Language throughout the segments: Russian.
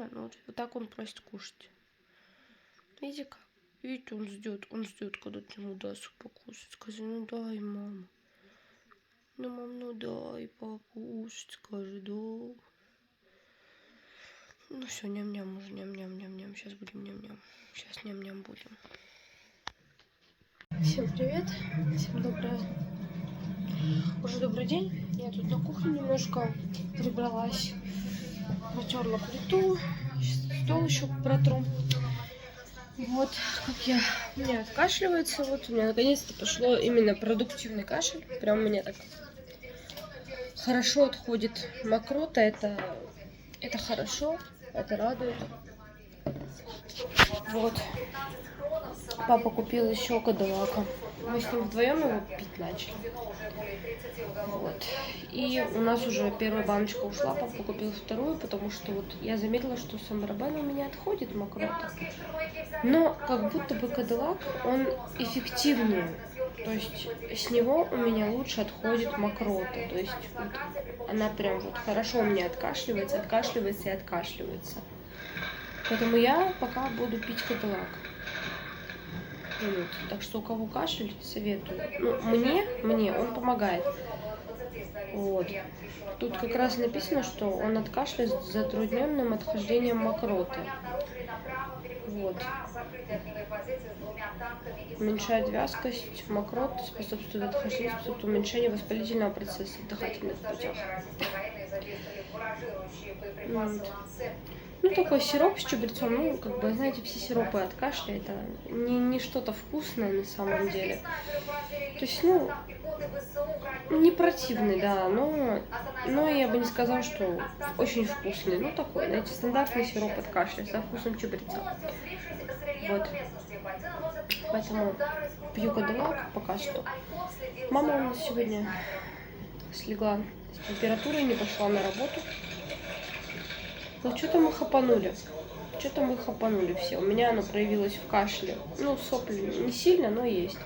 нормально, но вот так он просит кушать. Видите как? Видите, он ждет, когда ты ему дашь покушать. Скажи, ну дай, мама. Ну, мам, ну дай покушать, скажи, да. Ну все, ням-ням уже, ням-ням-ням-ням. Сейчас будем ням-ням. Сейчас ням-ням будем. Всем привет. Всем уже добрый день. Я тут на кухне немножко прибралась. Протерла плиту. Стол еще протру. Вот, у меня откашливается. Вот у меня наконец-то пошло именно продуктивный кашель. Прям у меня так хорошо отходит мокрота. Это хорошо, это радует. Вот. Папа купил еще кадиллака. Мы с ним вдвоем его пить начали. Вот. И у нас уже первая баночка ушла, папа купил вторую, потому что вот я заметила, что с амбробена у меня отходит мокрота. Но как будто бы кадиллак, он эффективнее. То есть с него у меня лучше отходит мокрота. То есть вот она прям вот хорошо у меня откашливается и откашливается. Поэтому я пока буду пить кадиллак. Вот. Так что у кого кашель, советую. Ну, мне он помогает. Вот. Тут как раз написано, что он откашливает с затрудненным отхождением мокроты. Вот. Уменьшает вязкость, мокрот, способствует отхождению, способствует уменьшению воспалительного процесса в дыхательных путях. Вот. Ну, такой сироп с чабрецом, ну, как бы, знаете, все сиропы от кашля, это не что-то вкусное на самом деле. То есть, ну, не противный, да, но я бы не сказала, что очень вкусный. Ну, такой, знаете, стандартный сироп от кашля со вкусом чабреца. Вот. Поэтому пью кадиллак пока что. Мама у нас сегодня слегла с температурой, не пошла на работу. Ну, что-то мы хапанули все. У меня оно проявилось в кашле. Ну, сопли не сильно, но есть.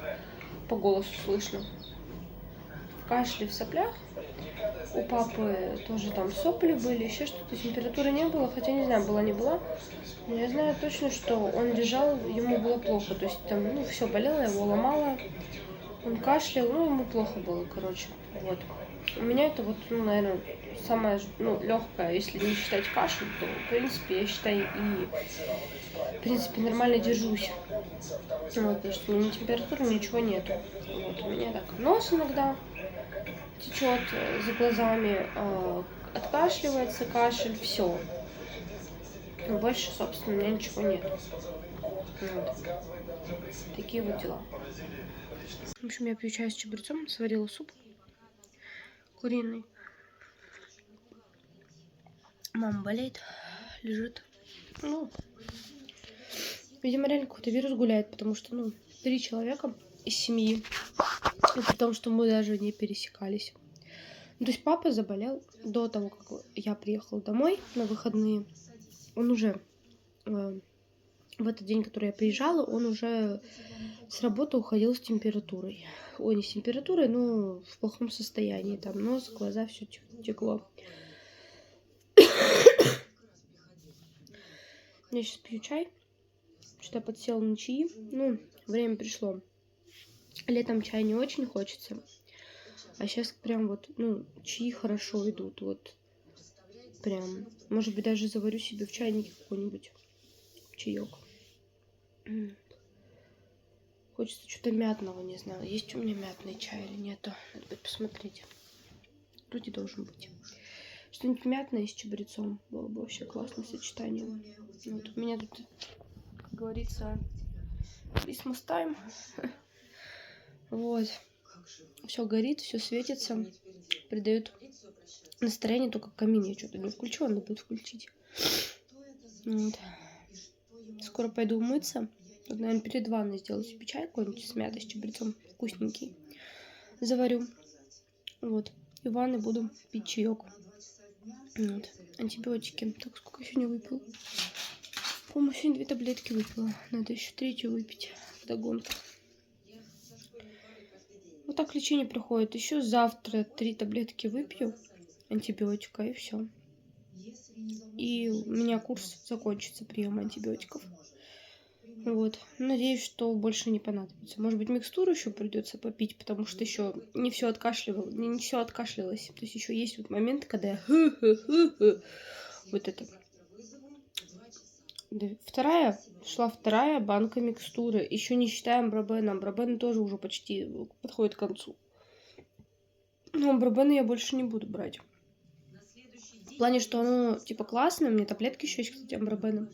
По голосу слышно. В кашле, в соплях. У папы тоже там сопли были, еще что-то. Температуры не было, хотя не знаю, была, не была. Но я знаю точно, что он лежал, ему было плохо. То есть там, ну, все болело, его ломало. Он кашлял, ну, ему плохо было, короче. Вот. У меня это вот, ну, наверное, самое, ну, легкое, если не считать кашель, то, в принципе, я считаю, в принципе, нормально держусь. Вот, потому что ни температуры, ничего нету. Вот, у меня так нос иногда течет за глазами, откашливается кашель, все. Больше, собственно, у меня ничего нет. Вот. Такие вот дела. В общем, я пью чай с чабрецом, сварила суп куриный. Мама болеет, лежит. Ну, видимо, реально какой-то вирус гуляет, потому что, ну, 3 человека из семьи, и при том, что мы даже не пересекались. Ну, то есть папа заболел до того, как я приехала домой на выходные. Он уже в этот день, который я приезжала, он уже с работы уходил с температурой. Ой, не с температурой, но в плохом состоянии. Там нос, глаза, все текло. Я сейчас пью чай. Что-то подсела на чаи. Ну, время пришло. Летом чай не очень хочется. А сейчас прям вот, ну, чаи хорошо идут. Вот прям. Может быть, даже заварю себе в чайнике какой-нибудь чаек. Хочется что-то мятного, не знаю. Есть у меня мятный чай или нету. Надо будет посмотреть. Вроде должен быть. Что-нибудь мятное с чабрецом. Было бы вообще классное сочетание. Вот у меня тут, как говорится, Christmas time. Вот. Все горит, все светится. Придает настроение, только камин я что-то не включу, надо будет включить. Вот. Скоро пойду умыться. Вот, наверное, перед ванной сделаю себе чай какой-нибудь с мятой, с чабрецом. Вкусненький. Заварю. Вот. И в ванной буду пить чаек. Вот. Антибиотики. Так, сколько я сегодня выпила? По-моему, сегодня 2 таблетки выпила. Надо еще 3 выпить. Вдогонку. Вот так лечение проходит. Еще завтра 3 таблетки выпью антибиотика и все. И у меня курс закончится, прием антибиотиков. Вот. Надеюсь, что больше не понадобится. Может быть, микстуру еще придется попить, потому что еще не все откашливалось, не все откашлялось. То есть еще есть вот момент, когда я вот это. Шла вторая банка микстуры. Еще не считаем Амбробена. Амбробен тоже уже почти подходит к концу. Но Амбробена я больше не буду брать. В плане, что оно типа классное. У меня таблетки еще есть, кстати, Амбробена.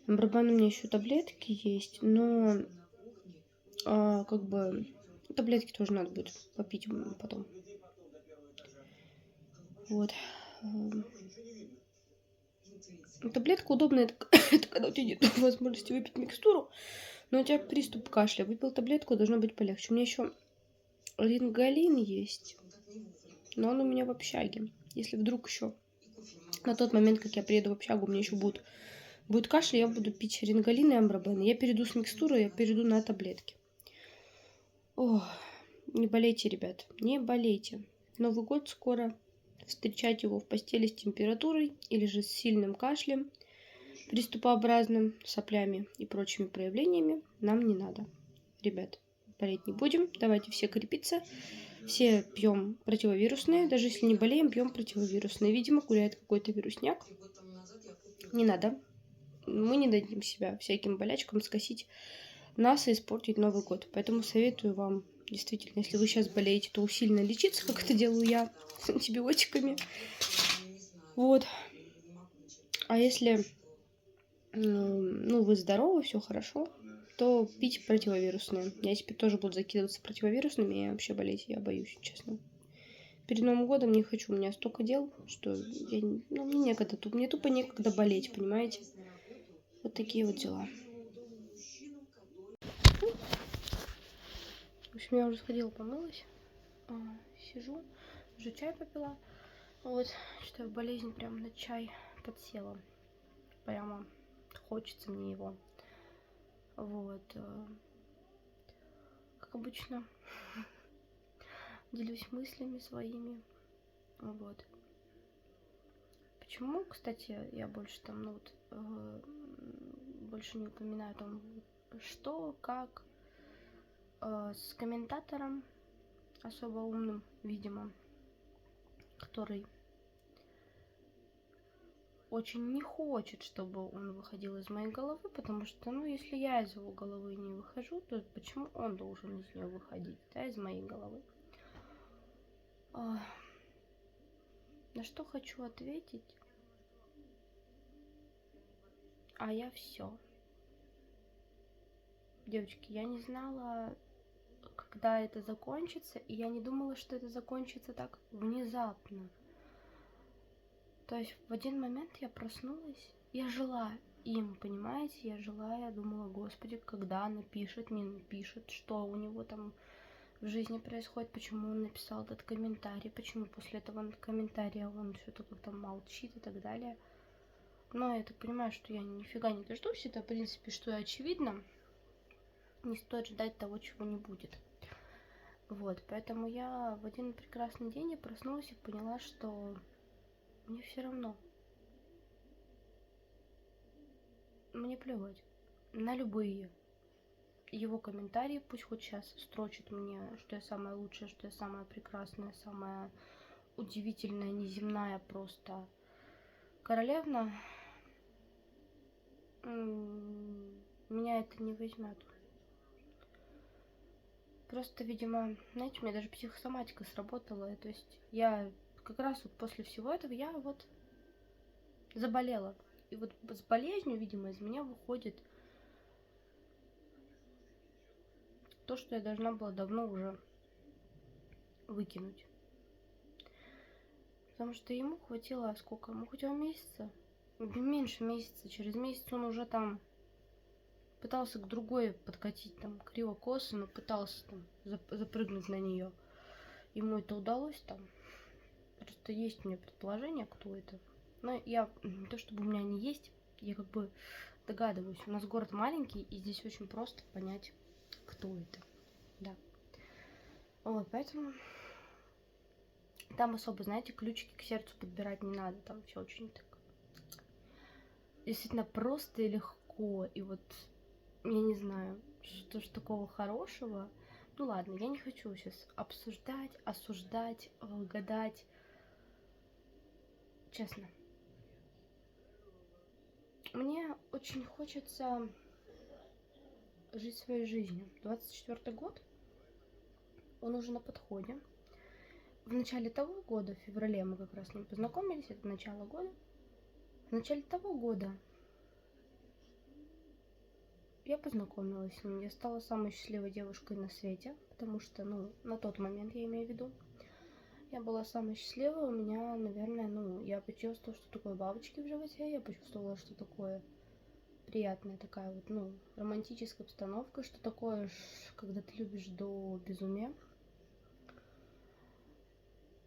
Амбробена у меня еще таблетки есть, но как бы таблетки тоже надо будет попить потом. Вот. Таблетка удобная, это когда у тебя нет возможности выпить микстуру, но у тебя приступ кашля. Выпил таблетку, должно быть полегче. У меня еще рингалин есть, но он у меня в общаге. Если вдруг еще на тот момент, как я приеду в общагу, у меня еще будет кашель, я буду пить рингалин и амбробен. Я перейду с микстуры, я перейду на таблетки. Ох, не болейте, ребят, не болейте. Новый год скоро. Встречать его в постели с температурой или же с сильным кашлем, приступообразным, соплями и прочими проявлениями нам не надо. Ребят, болеть не будем, давайте все крепиться. Все пьем противовирусные, даже если не болеем, пьем противовирусные. Видимо, гуляет какой-то вирусняк. Не надо. Мы не дадим себя всяким болячкам скосить нас и испортить Новый год. Поэтому советую вам, действительно, если вы сейчас болеете, то усиленно лечиться, как это делаю я, с антибиотиками. Вот. А если вы здоровы, все хорошо, то пить противовирусные. Я теперь тоже буду закидываться противовирусными, я вообще болеть, я боюсь, честно. Перед Новым годом не хочу, у меня столько дел, что мне некогда, мне тупо некогда болеть, понимаете? Вот такие вот дела. В общем, я уже сходила, помылась, сижу, уже чай попила. Вот, что болезнь прям на чай подсела. Прямо хочется мне его. Вот. Как обычно, делюсь мыслями своими. Вот. Почему, кстати, я больше там, больше не упоминаю о том, что, как, с комментатором особо умным, видимо, который очень не хочет, чтобы он выходил из моей головы, потому что, если я из его головы не выхожу, то почему он должен из нее выходить, да, из моей головы? На что хочу ответить? А я все. Девочки, я не знала, когда это закончится, и я не думала, что это закончится так внезапно. То есть в один момент я проснулась, я жила им, понимаете? Я думала, господи, когда напишет, не напишет, что у него там в жизни происходит, почему он написал этот комментарий, почему после этого комментария он что-то там молчит и так далее. Но я так понимаю, что я нифига не дождусь, это в принципе, что и очевидно. Не стоит ждать того, чего не будет. Вот, поэтому я в один прекрасный день я проснулась и поняла, что мне все равно. Мне плевать на любые его комментарии, пусть хоть сейчас строчит мне, что я самая лучшая, что я самая прекрасная, самая удивительная, неземная просто королевна. Меня это не возьмет. Просто, видимо, знаете, у меня даже психосоматика сработала. То есть я как раз вот после всего этого я вот заболела. И вот с болезнью, видимо, из меня выходит то, что я должна была давно уже выкинуть. Потому что ему хватило сколько? Ему хватило месяца? Меньше месяца. Через месяц он уже там пытался к другой подкатить, там, криво-косо, но пытался там запрыгнуть на нее. Ему это удалось там. Просто есть у меня предположение, кто это. Но я, не то чтобы у меня они есть, я как бы догадываюсь. У нас город маленький, и здесь очень просто понять, кто это. Да. Вот, поэтому Там особо, знаете, ключики к сердцу подбирать не надо, там все очень так действительно просто и легко. И вот я не знаю, что ж такого хорошего. Ну ладно, я не хочу сейчас обсуждать, осуждать, гадать. Честно. Мне очень хочется жить своей жизнью. 24-й год, он уже на подходе. В начале того года, в феврале мы как раз с ним познакомились, это начало года. В начале того года я познакомилась с ним. Я стала самой счастливой девушкой на свете, потому что, ну, на тот момент я имею в виду, я была самой счастливой. У меня, наверное, ну, я почувствовала, что такое бабочки в животе, я почувствовала, что такое приятная такая вот, ну, романтическая обстановка, что такое, когда ты любишь до безумия.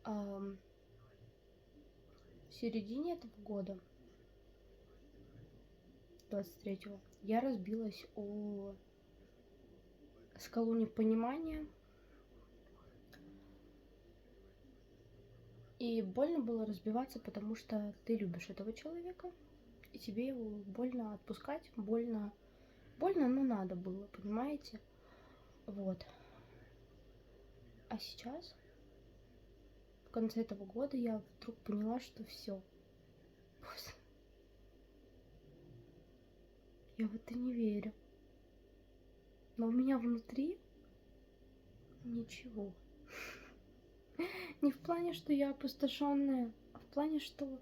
В середине этого года, 23-го, я разбилась о скалу непонимания. И больно было разбиваться, потому что ты любишь этого человека, и тебе его больно отпускать, больно, но надо было, понимаете? Вот. А сейчас, в конце этого года, я вдруг поняла, что все. Я в это не верю. Но у меня внутри ничего. Не в плане, что я опустошенная, а в плане, что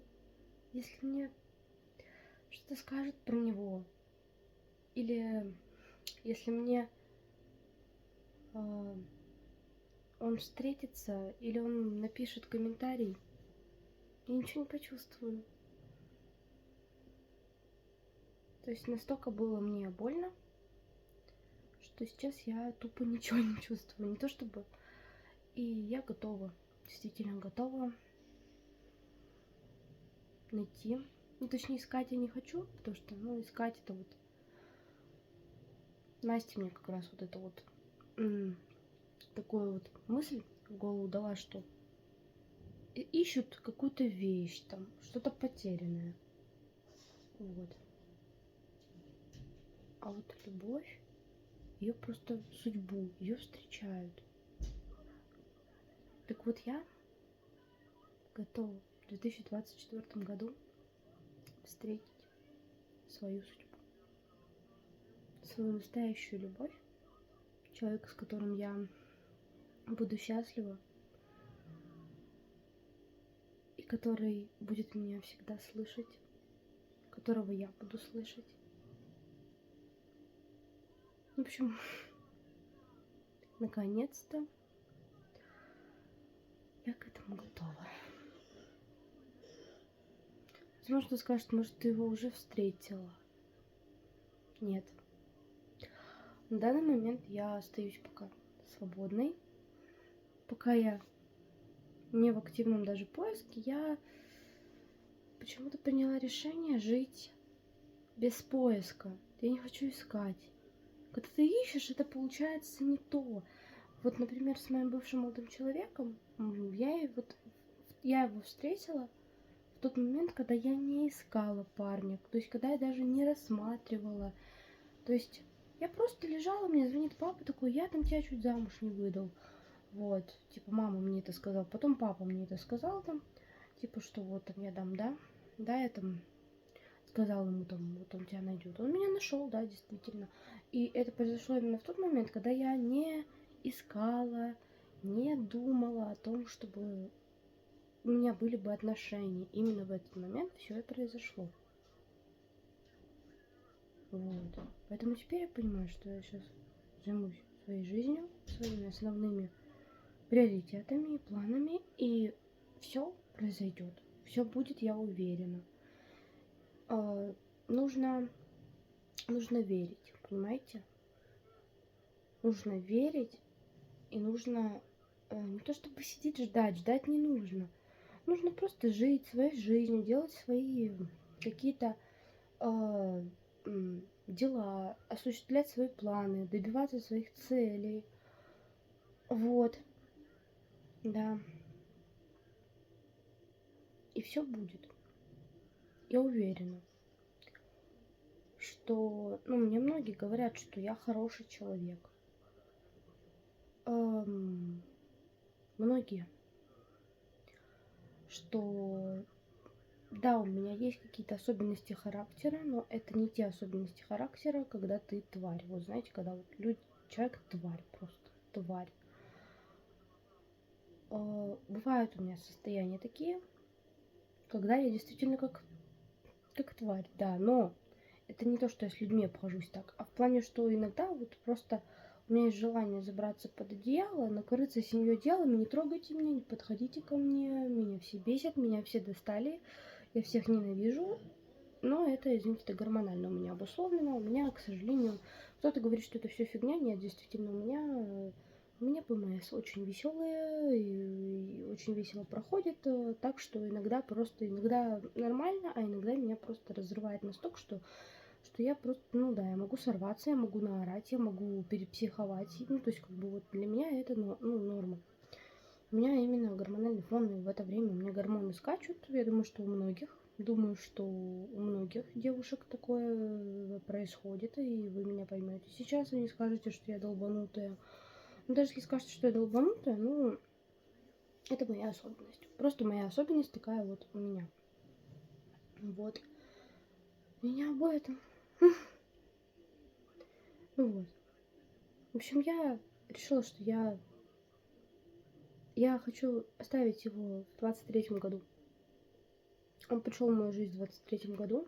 если мне что-то скажут про него, или если мне он встретится, или он напишет комментарий, я ничего не почувствую. То есть настолько было мне больно, что сейчас я тупо ничего не чувствую. Не то чтобы... И я готова, действительно готова найти. Ну, точнее, искать я не хочу, потому что, ну, искать это вот... Настя мне как раз вот это вот... такую вот мысль в голову дала, что ищут какую-то вещь, там, что-то потерянное. Вот. А вот любовь, ее просто судьбу, ее встречают. Так вот я готова в 2024 году встретить свою судьбу, свою настоящую любовь, человека, с которым я буду счастлива, и который будет меня всегда слышать, которого я буду слышать. В общем, наконец-то я к этому готова. Возможно, скажет, может, ты его уже встретила. Нет. На данный момент я остаюсь пока свободной. Пока я не в активном даже поиске, я почему-то приняла решение жить без поиска. Я не хочу искать. Когда ты ищешь, это получается не то. Вот, например, с моим бывшим молодым человеком, я его встретила в тот момент, когда я не искала парня, то есть когда я даже не рассматривала. То есть я просто лежала, мне звонит папа такой, я там тебя чуть замуж не выдал. Вот, типа мама мне это сказала, потом папа мне это сказал там, типа что вот там я дам, да, я там сказал ему там, вот он тебя найдет. Он меня нашел, да, действительно. И это произошло именно в тот момент, когда я не искала, не думала о том, чтобы у меня были бы отношения. Именно в этот момент все и произошло. Вот. Поэтому теперь я понимаю, что я сейчас займусь своей жизнью, своими основными приоритетами и планами, и все произойдет. Все будет, я уверена. Нужно верить, понимаете? Нужно верить, и нужно не то чтобы сидеть ждать не нужно. Нужно просто жить своей жизнью, делать свои какие-то дела, осуществлять свои планы, добиваться своих целей. Вот. Да. И все будет. Я уверена, что, ну, мне многие говорят, что я хороший человек. Многие, что да, у меня есть какие-то особенности характера, но это не те особенности характера, когда ты тварь. Вот знаете, когда вот человек тварь, просто тварь. Бывают у меня состояния такие, когда я действительно как тварь, да, но это не то, что я с людьми обхожусь так, а в плане, что иногда вот просто у меня есть желание забраться под одеяло, накрыться семьей делами, не трогайте меня, не подходите ко мне, меня все бесят, меня все достали, я всех ненавижу, но это, извините, это гормонально у меня обусловлено, у меня, к сожалению, кто-то говорит, что это все фигня, нет, действительно, у меня ПМС очень веселые и очень весело проходит, так что иногда нормально, а иногда меня просто разрывает настолько, что я просто, ну да, я могу сорваться, я могу наорать, я могу перепсиховать, ну то есть как бы вот для меня это норма. У меня именно гормональный фон, и в это время у меня гормоны скачут, я думаю, что у многих. Думаю, что у многих девушек такое происходит, и вы меня поймете сейчас, и не скажете, что я долбанутая. Но даже если скажете, что я долбанутая, ну, это моя особенность. Просто моя особенность такая вот у меня. Вот. Меня об этом. Ну вот. В общем, я решила, что я хочу оставить его в 23-м году. Он пришел в мою жизнь в 23-м году.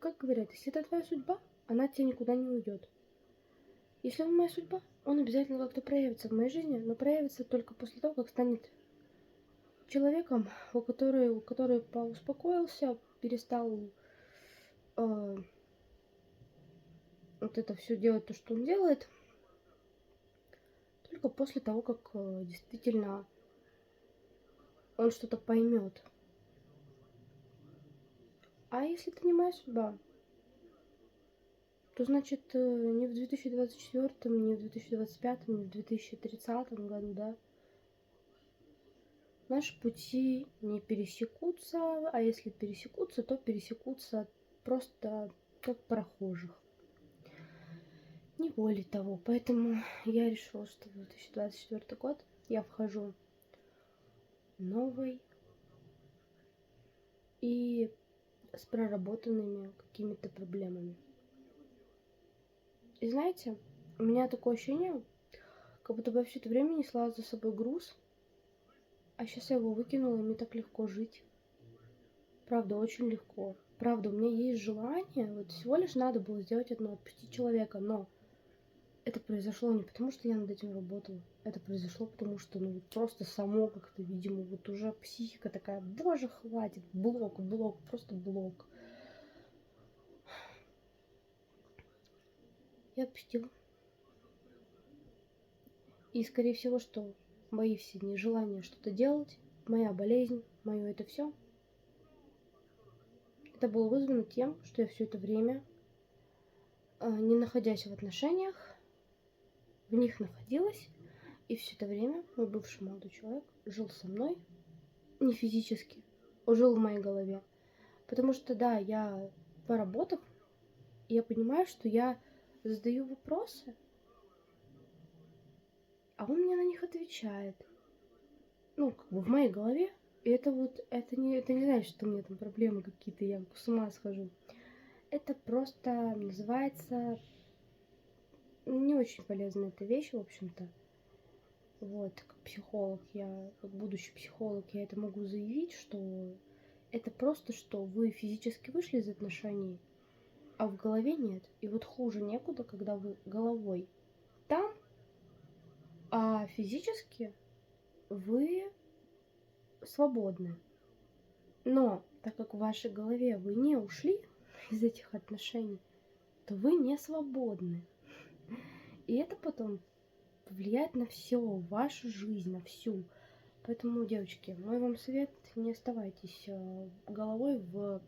Как говорят, если это твоя судьба, она от тебя никуда не уйдет. Если он моя судьба, он обязательно как-то проявится в моей жизни, но проявится только после того, как станет человеком, у который поуспокоился, перестал вот это все делать, то, что он делает, только после того, как действительно он что-то поймет. А если это не моя судьба, то значит не в 2024, не в 2025, не в 2030 году, да, наши пути не пересекутся, а если пересекутся, то пересекутся просто как прохожих. Не более того. Поэтому я решила, что в 2024 год я вхожу новый и с проработанными какими-то проблемами. И знаете, у меня такое ощущение, как будто бы я все это время несла за собой груз, а сейчас я его выкинула, и мне так легко жить. Правда, очень легко. Правда, у меня есть желание, вот всего лишь надо было сделать одно, отпустить человека, но это произошло не потому, что я над этим работала. Это произошло потому, что, ну, просто само как-то, видимо, вот уже психика такая, боже, хватит, блок, просто блок. Я отпустила. И, скорее всего, что мои все нежелания что-то делать, моя болезнь, мое это все, это было вызвано тем, что я все это время, не находясь в отношениях, в них находилась, и все это время мой бывший молодой человек жил со мной, не физически, он жил в моей голове. Потому что, да, я, поработав, я понимаю, что я задаю вопросы, а он мне на них отвечает. Ну, как бы в моей голове. И это вот, это не значит, что у меня там проблемы какие-то, я с ума схожу. Это просто называется не очень полезная эта вещь, в общем-то. Вот, как психолог, как будущий психолог, я это могу заявить, что это просто, что вы физически вышли из отношений, а в голове нет. И вот хуже некуда, когда вы головой там, а физически вы свободны. Но так как в вашей голове вы не ушли из этих отношений, то вы не свободны. И это потом влияет на все, вашу жизнь, на всю. Поэтому, девочки, мой вам совет: не оставайтесь головой в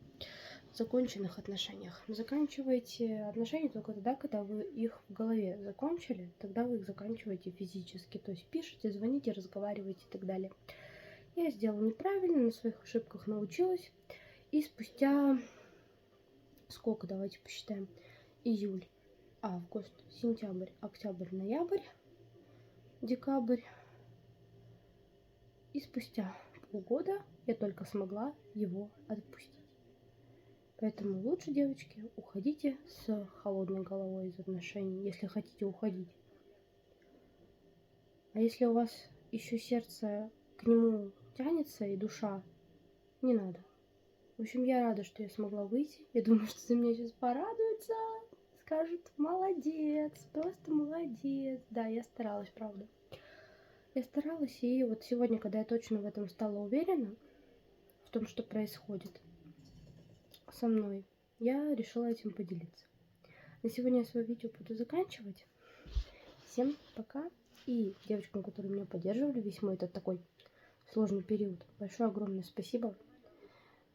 законченных отношениях. Заканчивайте отношения только тогда, когда вы их в голове закончили, тогда вы их заканчиваете физически. То есть пишите, звоните, разговаривайте и так далее. Я сделала неправильно, на своих ошибках научилась. И спустя, сколько, давайте посчитаем, июль, август, сентябрь, октябрь, ноябрь, декабрь. И спустя полгода я только смогла его отпустить. Поэтому лучше, девочки, уходите с холодной головой из отношений, если хотите уходить. А если у вас еще сердце к нему тянется и душа, не надо. В общем, я рада, что я смогла выйти. Я думаю, что за меня сейчас порадуются, скажут: молодец, просто молодец. Да, я старалась, правда. Я старалась, и вот сегодня, когда я точно в этом стала уверена, в том, что происходит со мной, я решила этим поделиться. На сегодня я свое видео буду заканчивать. Всем пока. И девочкам, которые меня поддерживали весь мой этот такой сложный период, большое огромное спасибо.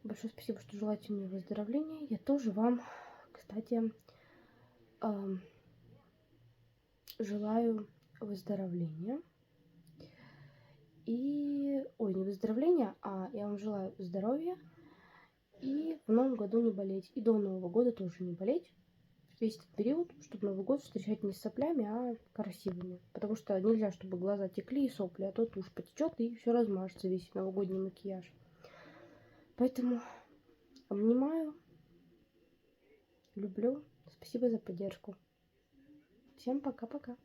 Большое спасибо, что желаете мне выздоровления. Я тоже вам, кстати, желаю выздоровления. И, ой, не выздоровления, а я вам желаю здоровья. И в новом году не болеть. И до Нового года тоже не болеть. Весь этот период, чтобы Новый год встречать не с соплями, а красивыми. Потому что нельзя, чтобы глаза текли и сопли, а то тушь потечет и все размажется, весь новогодний макияж. Поэтому обнимаю, люблю. Спасибо за поддержку. Всем пока-пока.